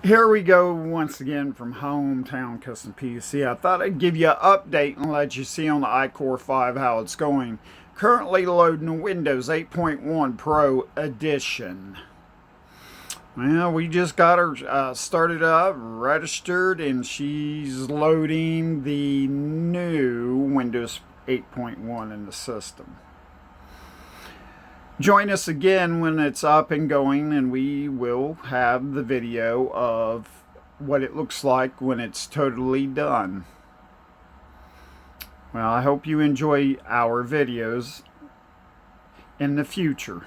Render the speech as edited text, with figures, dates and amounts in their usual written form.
Here we go once again from Hometown Custom PC. I thought I'd give you an update and let you see on the iCore 5 how it's going. Currently loading Windows 8.1 Pro Edition. Well, we just got her started up, registered, and she's loading the new Windows 8.1 in the system. Join us again when it's up and going, and we will have the video of what it looks like when it's totally done. Well, I hope you enjoy our videos in the future.